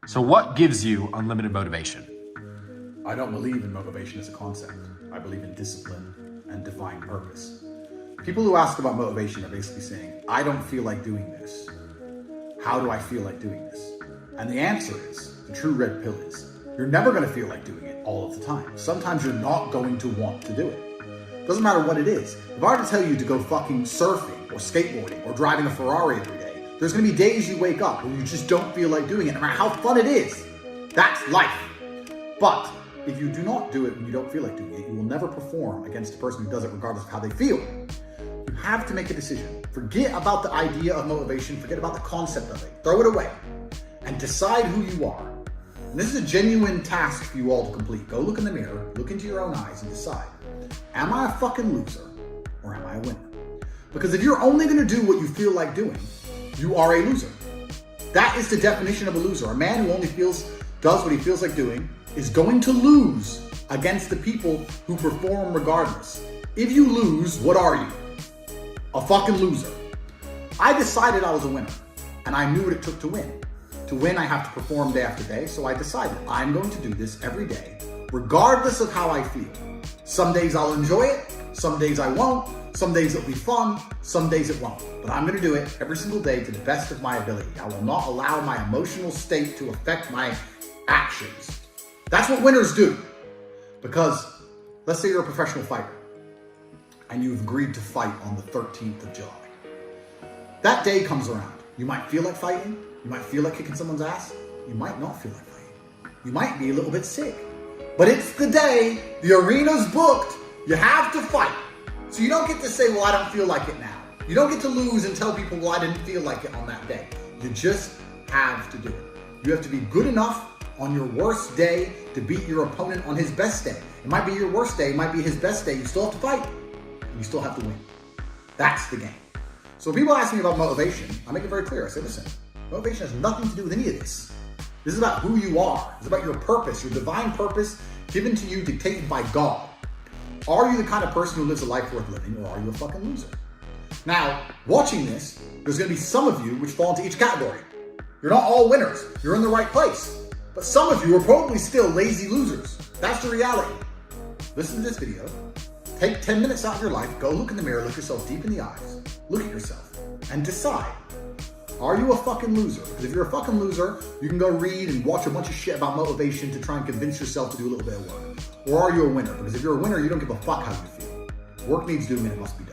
So what gives you unlimited motivation? I don't believe in motivation as a concept. I believe in discipline and divine purpose. People who ask about motivation are basically saying, I don't feel like doing this. How do I feel like doing this? And the answer is, the true red pill is, you're never going to feel like doing it all of the time. Sometimes you're not going to want to do it. Doesn't matter what it is. If I were to tell you to go fucking surfing or skateboarding or driving a Ferrari every day, there's going to be days you wake up where you just don't feel like doing it, no matter how fun it is. That's life. But if you do not do it when you don't feel like doing it, you will never perform against the person who does it regardless of how they feel. You have to make a decision. Forget about the idea of motivation. Forget about the concept of it. Throw it away and decide who you are. And this is a genuine task for you all to complete. Go look in the mirror, look into your own eyes and decide, am I a fucking loser or am I a winner? Because if you're only going to do what you feel like doing, you are a loser. That is the definition of a loser. A man who only does what he feels like doing is going to lose against the people who perform regardless. If you lose, what are you? A fucking loser. I decided I was a winner, and I knew what it took to win. To win, I have to perform day after day, so I decided I'm going to do this every day, regardless of how I feel. Some days I'll enjoy it, some days I won't, some days it'll be fun, some days it won't. But I'm going to do it every single day to the best of my ability. I will not allow my emotional state to affect my actions. That's what winners do. Because let's say you're a professional fighter and you've agreed to fight on the 13th of July. That day comes around. You might feel like fighting. You might feel like kicking someone's ass. You might not feel like fighting. You might be a little bit sick. But it's the day. The arena's booked. You have to fight. So you don't get to say, well, I don't feel like it now. You don't get to lose and tell people, well, I didn't feel like it on that day. You just have to do it. You have to be good enough on your worst day to beat your opponent on his best day. It might be your worst day, it might be his best day. You still have to fight, and you still have to win. That's the game. So when people ask me about motivation, I make it very clear. I say, listen, motivation has nothing to do with any of this. This is about who you are. It's about your purpose, your divine purpose given to you, dictated by God. Are you the kind of person who lives a life worth living, or are you a fucking loser? Now, watching this, there's going to be some of you which fall into each category. You're not all winners. You're in the right place. But some of you are probably still lazy losers. That's the reality. Listen to this video. Take 10 minutes out of your life. Go look in the mirror. Look yourself deep in the eyes. Look at yourself and decide, are you a fucking loser? Because if you're a fucking loser, you can go read and watch a bunch of shit about motivation to try and convince yourself to do a little bit of work. Or are you a winner? Because if you're a winner, you don't give a fuck how you feel. Work needs doing and it must be done.